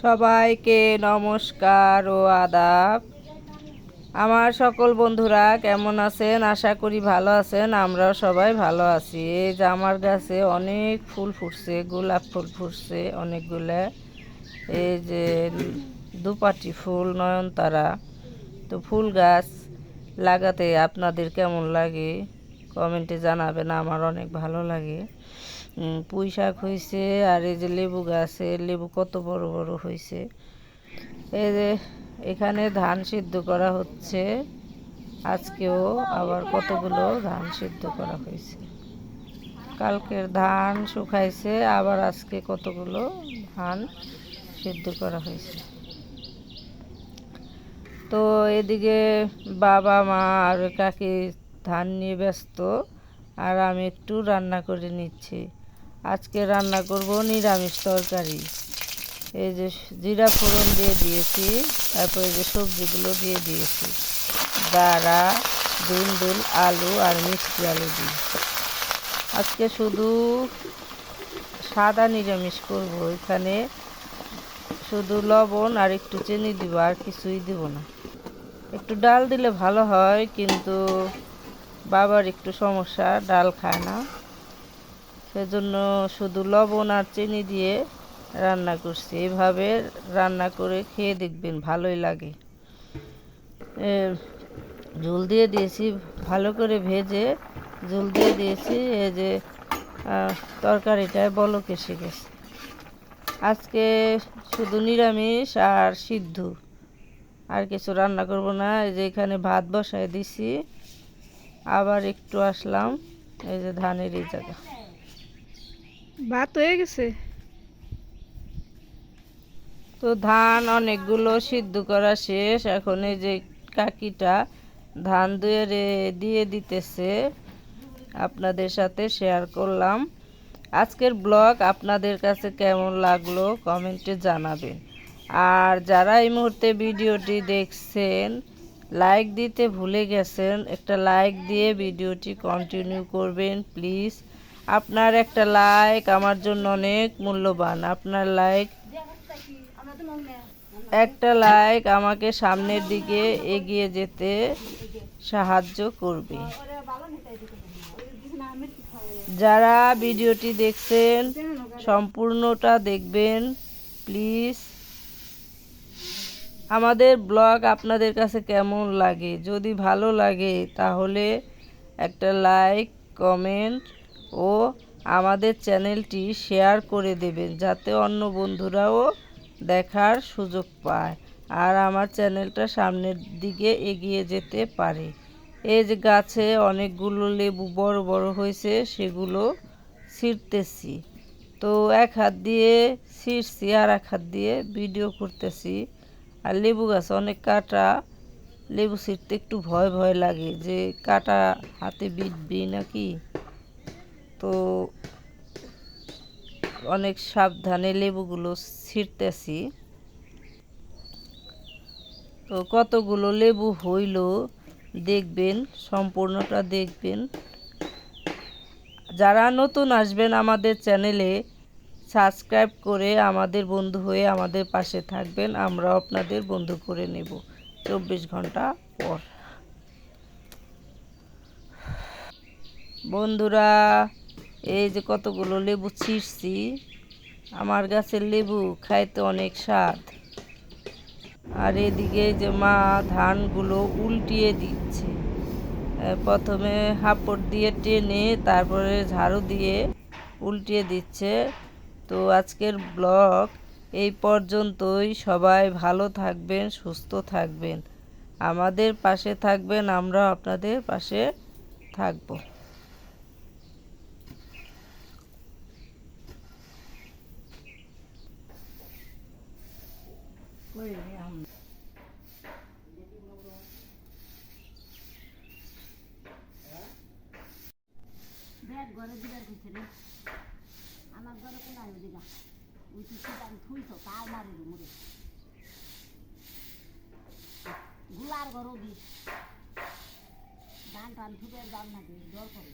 সবাইকে নমস্কার ও আদাব। আমার সকল বন্ধুরা কেমন আছেন? আশা করি ভালো আছেন। আমরাও সবাই ভালো আছি। এই যে আমার গাছে অনেক ফুল ফুটছে, গোলাপ ফুল ফুটছে অনেকগুলো। এই যে দুপাটি ফুল, নয়নতারা। তো ফুল গাছ লাগাতে আপনাদের কেমন লাগে কমেন্টে জানাবেন। আমার অনেক ভালো লাগে। পুঁই শাক হয়েছে, আর এই যে লেবু গাছে লেবু কত বড় বড় হয়েছে। এই যে এখানে ধান সিদ্ধ করা হচ্ছে, আজকেও আবার কতগুলো ধান সিদ্ধ করা হয়েছে। কালকের ধান শুকাইছে, আবার আজকে কতগুলো ধান সিদ্ধ করা হয়েছে। তো এদিকে বাবা মা আর কাকি ধান নিয়ে ব্যস্ত, আর আমি একটু রান্না করে নিচ্ছি। আজকে রান্না করব নিরামিষ তরকারি। এই যে জিরা ফোড়ন দিয়ে দিয়েছি, তারপরে যে সবজিগুলো দিয়ে দিয়েছি, দাঁড়া, দুল আলু আর মিষ্টি আলু দিয়ে। আজকে শুধু সাদা নিরামিষ করব। এখানে শুধু লবণ আর একটু চিনি দিব, আর কিছুই দিব না। একটু ডাল দিলে ভালো হয়, কিন্তু বাবার একটু সমস্যা, ডাল খায় না। সেজন্য শুধু লবণ আর চিনি দিয়ে রান্না করছি। এইভাবে রান্না করে খেয়ে দেখবেন, ভালোই লাগে। ঝোল দিয়ে দিয়েছি, ভালো করে ভেজে ঝোল দিয়ে দিয়েছি। এই যে তরকারিটায় বলক এসে গেছে। আজকে শুধু নিরামিষ আর সিদ্ধ, আর কিছু রান্না করব না। এই যে এখানে ভাত বসায় দিছি, আবার একটু আসলাম। এই যে ধানের এই জায়গা ভাত হয়ে গেছে। তো ধান অনেকগুলো সিদ্ধ করা শেষ। এখন এই যে কাকিটা ধান দিয়ে দিতেছে, আপনাদের সাথে শেয়ার করলাম। আজকের ব্লগ আপনাদের কাছে কেমন লাগলো কমেন্টে জানাবেন। আর যারা এই মুহূর্তে ভিডিওটি দেখছেন, লাইক দিতে ভুলে গেছেন, একটা লাইক দিয়ে ভিডিওটি কন্টিনিউ করবেন প্লিজ। আপনার একটা লাইক আমার জন্য অনেক মূল্যবান। আপনার লাইক, একটা লাইক আমাকে সামনের দিকে এগিয়ে যেতে সাহায্য করবে। যারা ভিডিওটি দেখছেন সম্পূর্ণটা দেখবেন প্লিজ। আমাদের ব্লগ আপনাদের কাছে কেমন লাগে? যদি ভালো লাগে তাহলে একটা লাইক, কমেন্ট ও আমাদের চ্যানেলটি শেয়ার করে দেবেন, যাতে অন্য বন্ধুরাও দেখার সুযোগ পায় আর আমার চ্যানেলটা সামনের দিকে এগিয়ে যেতে পারে। এই যে গাছে অনেকগুলো লেবু বড় বড় হয়েছে, সেগুলো ছিঁড়তেছি। তো এক হাত দিয়ে ছিঁড়ছি, আর এক হাত দিয়ে ভিডিও করতেছি। আর লেবু গাছে অনেক কাটা, লেবু ছিঁড়তে একটু ভয় ভয় লাগে যে কাটা হাতে বিঁধবি নাকি। তো অনেক সাবধানে লেবুগুলো ছিঁড়তেছি। তো কতগুলো লেবু হইল দেখবেন, সম্পূর্ণটা দেখবেন। যারা নতুন আসবেন আমাদের চ্যানেলে, সাবস্ক্রাইব করে আমাদের বন্ধু হয়ে আমাদের পাশে থাকবেন। আমরা আপনাদের বন্ধু করে নেব 24 ঘন্টা পর। বন্ধুরা, এই যে কতগুলো লেবু ছিঁড়ছি। আমার গাছের লেবু খাইতে অনেক স্বাদ। আর এদিকে যে মা ধানগুলো উল্টিয়ে দিচ্ছে, প্রথমে হাঁপড় দিয়ে টেনে তারপরে ঝাড়ু দিয়ে উল্টিয়ে দিচ্ছে। তো আজকের ব্লগ এই পর্যন্তই। সবাই ভালো থাকবেন, সুস্থ থাকবেন, আমাদের পাশে থাকবেন, আমরা আপনাদের পাশে থাকব। ঘরে দিবার কিছু নেই, আমার ঘরে কোন আয়ু দিবা ওই কিছু আমি থুইছো তার মারি মুড়ে গুলার ঘরও দিস ধান টান ফুটে যান না ডর করে।